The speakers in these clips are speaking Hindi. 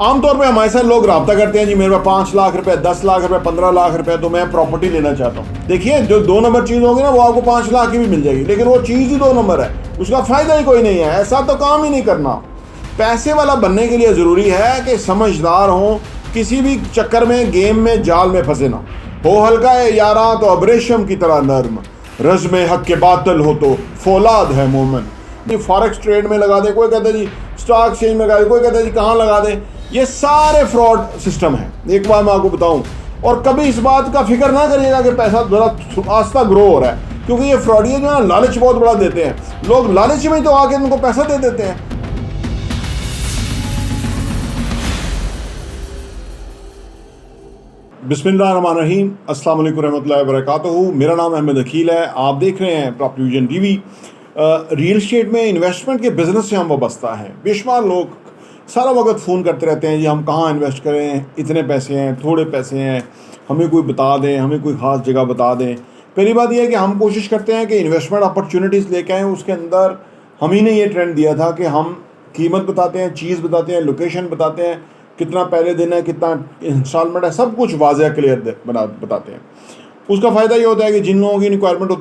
आमतौर पे हमारे साथ लोग रब्ता करते हैं, जी मेरे पास 5 लाख रुपए, 10 लाख रुपए, 15 लाख रुपए, तो मैं प्रॉपर्टी लेना चाहता हूँ। देखिए, जो 2 नंबर चीज़ होगी ना, वो आपको 5 लाख की भी मिल जाएगी, लेकिन वो चीज़ ही 2 नंबर है, उसका फ़ायदा ही कोई नहीं है। ऐसा तो काम ही नहीं करना। पैसे वाला बनने के लिए ज़रूरी है कि समझदार हो, किसी भी चक्कर में, गेम में, जाल में फंसे ना हो। हल्का है यारा तो अबरेशम की तरह नर्म, रज़्म हक के बातल हो तो फौलाद है मोमन। जी फॉरेक्स ट्रेड में लगा दे, कोई कहता है जी स्टॉक एक्सचेंज में लगा दे, कोई कहता है जी कहाँ लगा दे। ये सारे फ्रॉड सिस्टम है, एक बार मैं आपको बताऊं। और कभी इस बात का फिक्र ना करिएगा कि पैसा थोड़ा आस्ता ग्रो हो रहा है, क्योंकि ये फ्रॉडिये जो है लालच बहुत बड़ा देते हैं। लोग लालच में तो आके उनको पैसा दे देते हैं। बिस्मिल्लाहिर्रहमानिर्रहीम, अस्सलाम वालेकुम रहमतुल्लाहि व बरकातहू। मेरा नाम अहमद अकील है, आप देख रहे हैं प्रॉपर्टी टीवी। रियल एस्टेट में इन्वेस्टमेंट के बिज़नेस से हम वाबस्ता हैं। बेशुमार लोग सारा वक्त फ़ोन करते रहते हैं, जी हम कहाँ इन्वेस्ट करें, इतने पैसे हैं, थोड़े पैसे हैं, हमें कोई बता दें, हमें कोई ख़ास जगह बता दें। पहली बात यह है कि हम कोशिश करते हैं कि इन्वेस्टमेंट अपॉर्चुनिटीज़ लेके आएँ। उसके अंदर हम ही ने ये ट्रेंड दिया था कि हम कीमत बताते हैं, चीज़ बताते हैं, लोकेशन बताते हैं, कितना पहले देना है, कितना इंस्टॉलमेंट है, सब कुछ वाज़ह क्लियर बताते हैं। उसका फ़ायदा ये होता है कि जिन लोगों की रिक्वायरमेंट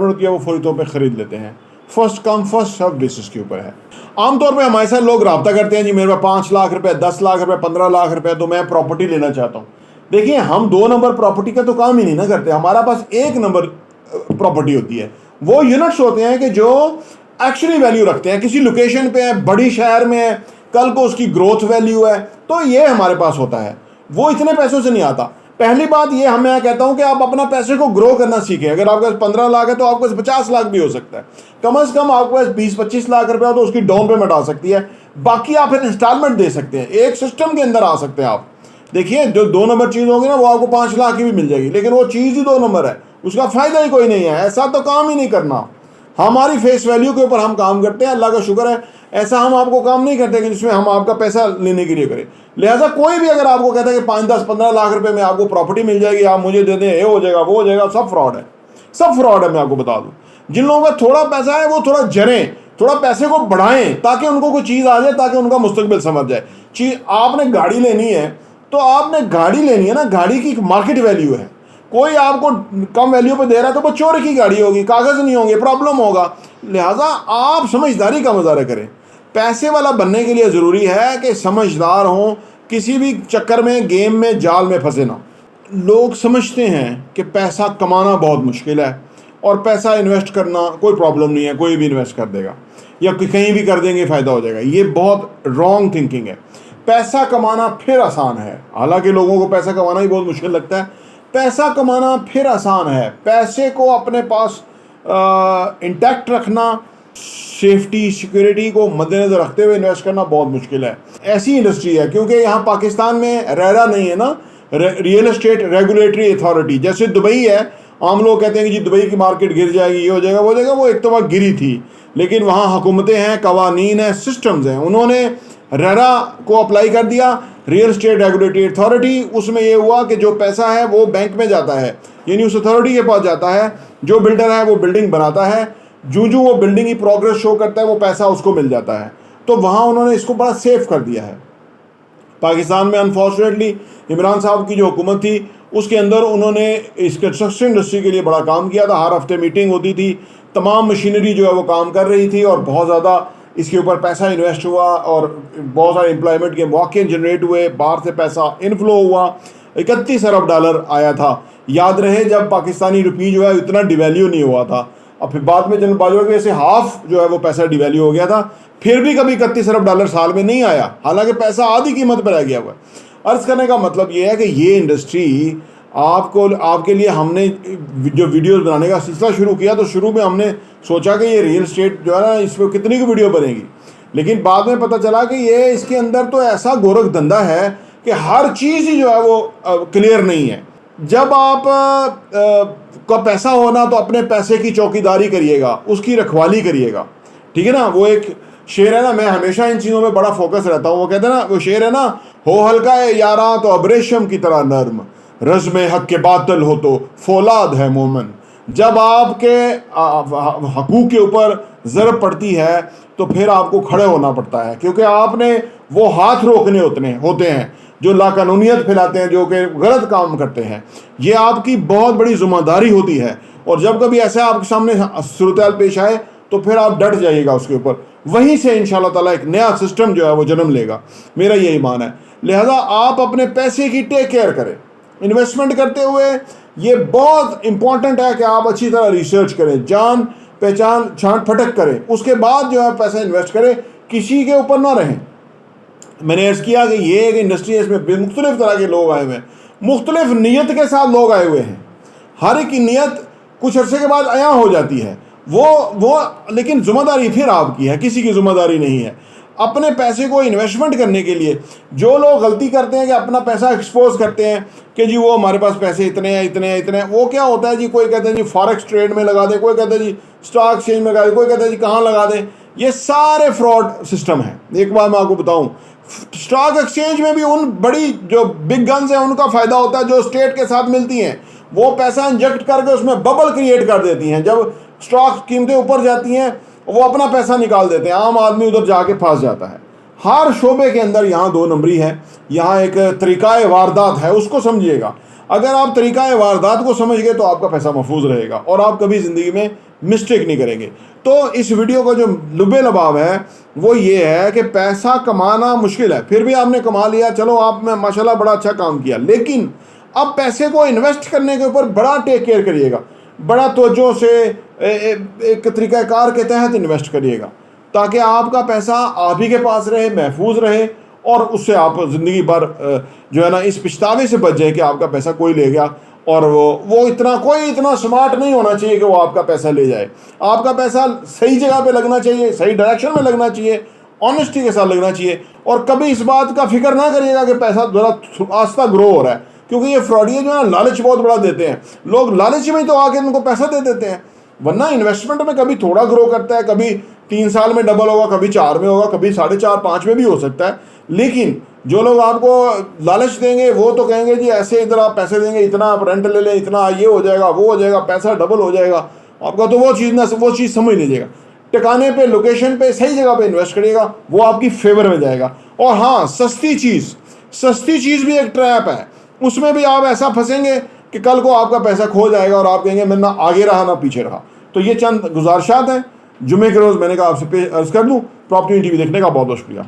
होती है वो फौरी तौर पर ख़रीद लेते हैं। First come first serve basis के ऊपर है। आमतौर पे हमारे साथ लोग रब्ता करते हैं, जी मेरे पास 5 लाख रुपए, 10 लाख रुपए, 15 लाख रुपए, तो मैं प्रॉपर्टी लेना चाहता हूँ। देखिए, हम 2 नंबर प्रॉपर्टी का तो काम ही नहीं ना करते। हमारा पास 1 नंबर प्रॉपर्टी होती है। वो यूनिट्स होते हैं कि जो एक्चुअली वैल्यू रखते हैं, किसी लोकेशन पे है, बड़ी शहर में है, कल को उसकी ग्रोथ वैल्यू है, तो ये हमारे पास होता है। वो इतने पैसों से नहीं आता। पहली बात ये मैं कहता हूं कि आप अपना पैसे को ग्रो करना सीखें। अगर आपके पास 15 लाख है तो आपके पास 50 लाख भी हो सकता है। कम से कम आपके पास 20-25 लाख रुपया तो उसकी डाउन पेमेंट आ सकती है। बाकी आप फिर इंस्टॉलमेंट दे सकते हैं, एक सिस्टम के अंदर आ सकते हैं आप। देखिए, जो 2 नंबर चीज़ होगी ना, वो आपको 5 लाख की भी मिल जाएगी, लेकिन वो चीज़ ही 2 नंबर है, उसका फ़ायदा ही कोई नहीं है। ऐसा तो काम ही नहीं करना। हमारी फेस वैल्यू के ऊपर हम काम करते हैं, अल्लाह का शुक्र है। ऐसा हम आपको काम नहीं करते कि जिसमें हम आपका पैसा लेने के लिए करें। लिहाजा कोई भी अगर आपको कहता है कि 5, 10, 15 लाख रुपए में आपको प्रॉपर्टी मिल जाएगी, आप मुझे दे दें, ये हो जाएगा, वो हो जाएगा, सब फ्रॉड है, सब फ्रॉड है। मैं आपको बता दूं, जिन लोगों का थोड़ा पैसा है वो थोड़ा जरें, थोड़ा पैसे को बढ़ाएं, ताकि उनको कोई चीज़ आ जाए, ताकि उनका मुस्तकबिल समझ जाए। चीज आपने गाड़ी लेनी है तो आपने गाड़ी लेनी है ना, गाड़ी की मार्केट वैल्यू है। कोई आपको कम वैल्यू पे दे रहा है तो वो चोरी की गाड़ी होगी, कागज़ नहीं होंगे, प्रॉब्लम होगा। लिहाजा आप समझदारी का मुजाहरा करें। पैसे वाला बनने के लिए ज़रूरी है कि समझदार हों, किसी भी चक्कर में, गेम में, जाल में फंसे ना। लोग समझते हैं कि पैसा कमाना बहुत मुश्किल है और पैसा इन्वेस्ट करना कोई प्रॉब्लम नहीं है, कोई भी इन्वेस्ट कर देगा या कहीं भी कर देंगे फ़ायदा हो जाएगा। ये बहुत रॉन्ग थिंकिंग है। पैसा कमाना फिर आसान है, हालांकि लोगों को पैसा कमाना ही बहुत मुश्किल लगता है। पैसा कमाना फिर आसान है। पैसे को अपने पास इंटैक्ट रखना, सेफ्टी सिक्योरिटी को मद्देनजर रखते हुए इन्वेस्ट करना बहुत मुश्किल है। ऐसी इंडस्ट्री है, क्योंकि यहाँ पाकिस्तान में रेरा नहीं है ना, रियल एस्टेट रेगुलेटरी अथॉरिटी। जैसे दुबई है, आम लोग कहते हैं कि जी दुबई की मार्केट गिर जाएगी, ये हो जाएगा, वो हो जाएगा। वो एक तो वहाँ गिरी थी, लेकिन वहाँ हुकूमतें हैं, कवानीन हैं, सिस्टम्स हैं। उन्होंने रेरा को अप्लाई कर दिया, रियल एस्टेट रेगुलेटरी अथॉरिटी। उसमें ये हुआ कि जो पैसा है वो बैंक में जाता है, यानी उस अथॉरिटी के पास जाता है। जो बिल्डर है वो बिल्डिंग बनाता है, जो वो बिल्डिंग की प्रोग्रेस शो करता है वो पैसा उसको मिल जाता है। तो वहाँ उन्होंने इसको बड़ा सेफ कर दिया है। पाकिस्तान में अनफॉर्चुनेटली इमरान साहब की जो हुकूमत थी उसके अंदर उन्होंने इस कंस्ट्रक्शन इंडस्ट्री के लिए बड़ा काम किया था। हर हफ्ते मीटिंग होती थी, तमाम मशीनरी जो है वो काम कर रही थी और बहुत ज़्यादा इसके ऊपर पैसा इन्वेस्ट हुआ और बहुत सारे एम्प्लॉयमेंट के मौके जनरेट हुए, बाहर से पैसा इनफ्लो हुआ। 31 अरब डॉलर आया था। याद रहे, जब पाकिस्तानी रुपये जो है इतना डिवैल्यू नहीं हुआ था। अब फिर बाद में जल्दबाजी की वजह से हाफ जो है वो पैसा डिवैल्यू हो गया था। फिर भी कभी 31 अरब डॉलर साल में नहीं आया, हालांकि पैसा आधी कीमत पर रह गया हुआ है। अर्ज़ करने का मतलब ये है कि ये इंडस्ट्री आपके लिए हमने जो वीडियोस बनाने का सिलसिला शुरू किया, तो शुरू में हमने सोचा कि ये रियल एस्टेट जो है ना, इस पर कितनी की वीडियो बनेगी, लेकिन बाद में पता चला कि ये इसके अंदर तो ऐसा गोरख धंधा है कि हर चीज़ ही जो है वो क्लियर नहीं है। जब आप का पैसा होना तो अपने पैसे की चौकीदारी करिएगा, उसकी रखवाली करिएगा, ठीक है ना। वो एक शेर है ना, मैं हमेशा इन चीज़ों में बड़ा फोकस रहता हूँ। वो कहते हैं ना, वो शेर है ना, हो हल्का है यारा तो अबरेशम की तरह नर्म, रज़्म हक के बातल हो तो फौलाद है मोमन। जब आपके हकूक़ के ऊपर ज़रूरत पड़ती है तो फिर आपको खड़े होना पड़ता है, क्योंकि आपने वो हाथ रोकने होते हैं जो लाकानूनियत फैलाते हैं, जो कि गलत काम करते हैं। ये आपकी बहुत बड़ी जिम्मेदारी होती है, और जब कभी ऐसा आपके सामने सूरत पेश आए तो फिर आप डट जाइएगा उसके ऊपर। वहीं से इंशाअल्लाह ताला एक नया सिस्टम जो है वो जन्म लेगा, मेरा ये ईमान है। लिहाजा आप अपने पैसे की टेक केयर करें। इन्वेस्टमेंट करते हुए ये बहुत इंपॉर्टेंट है कि आप अच्छी तरह रिसर्च करें, जान पहचान छांट फटक करें, उसके बाद जो है पैसा इन्वेस्ट करें, किसी के ऊपर ना रहें। मैंने अर्ज़ किया कि ये एक इंडस्ट्री है, इसमें मुख्तलिफ तरह के लोग आए हुए हैं, मुख्तलिफ नीयत के साथ लोग आए हुए हैं। हर एक की नीयत कुछ अरसे के बाद अया हो जाती है, वो लेकिन ज़िम्मेदारी फिर आपकी है, किसी की ज़िम्मेदारी नहीं है। अपने पैसे को इन्वेस्टमेंट करने के लिए जो लोग गलती करते हैं कि अपना पैसा एक्सपोज करते हैं कि जी वो हमारे पास पैसे इतने हैं इतने हैं इतने हैं, वो क्या होता है जी, कोई कहता है जी फॉरेक्स ट्रेड में लगा दे, कोई कहता है जी स्टॉक एक्सचेंज में लगा दे, कोई कहता है जी कहाँ लगा दे। ये सारे फ्रॉड सिस्टम है। एक बार मैं आपको बताऊं, स्टॉक एक्सचेंज में भी उन बड़ी जो बिग गन्स हैं उनका फ़ायदा होता है जो स्टेट के साथ मिलती हैं, वो पैसा इंजेक्ट करके उसमें बबल क्रिएट कर देती हैं। जब स्टॉक कीमतें ऊपर जाती हैं वो अपना पैसा निकाल देते हैं, आम आदमी उधर जाके फंस जाता है। हर शोबे के अंदर यहाँ दो नंबरी है, यहाँ एक तरीक़ाए वारदात है, उसको समझिएगा। अगर आप तरीक़ाए वारदात को समझ गए तो आपका पैसा महफूज रहेगा और आप कभी ज़िंदगी में मिस्टेक नहीं करेंगे। तो इस वीडियो का जो लुबे लबाव है वो ये है कि पैसा कमाना मुश्किल है, फिर भी आपने कमा लिया, चलो आपने माशाल्लाह बड़ा अच्छा काम किया, लेकिन अब पैसे को इन्वेस्ट करने के ऊपर बड़ा टेक केयर करिएगा, बड़ा तवज्जो से एक तरीक़ाकार के तहत इन्वेस्ट करिएगा, ताकि आपका पैसा आप ही के पास रहे, महफूज रहे, और उससे आप ज़िंदगी भर जो है ना इस पछतावे से बच जाए कि आपका पैसा कोई ले गया। और वो कोई इतना स्मार्ट नहीं होना चाहिए कि वो आपका पैसा ले जाए। आपका पैसा सही जगह पे लगना चाहिए, सही डायरेक्शन में लगना चाहिए, ऑनेस्टी के साथ लगना चाहिए, और कभी इस बात का फिक्र ना करिएगा कि पैसा ज़रा आस्ता ग्रो हो रहा है, क्योंकि ये फ्रॉडिये जो है लालच बहुत बड़ा देते हैं। लोग लालच में तो आके उनको पैसा दे देते हैं, वरना इन्वेस्टमेंट में कभी थोड़ा ग्रो करता है, कभी 3 साल में डबल होगा, कभी 4 में होगा, कभी 4.5 5 में भी हो सकता है। लेकिन जो लोग आपको लालच देंगे वो तो कहेंगे जी ऐसे इधर आप पैसे देंगे, इतना आप रेंट ले लें, इतना ये हो जाएगा, वो हो जाएगा, पैसा डबल हो जाएगा आपका, तो वो चीज़ समझ लीजिएगा। टिकाने पे, लोकेशन पे, सही जगह पे इन्वेस्ट करिएगा, वो आपकी फेवर में जाएगा। और हाँ, सस्ती चीज़ भी एक ट्रैप है, उसमें भी आप ऐसा फंसेंगे कि कल को आपका पैसा खो जाएगा और आप कहेंगे मैं ना आगे रहा ना पीछे रहा। तो ये चंद गुजारिशात हैं जुमे के रोज़ मैंने कहा आपसे अर्ज़ कर दूँ। प्रॉपर्टी टीवी देखने का बहुत बहुत शुक्रिया।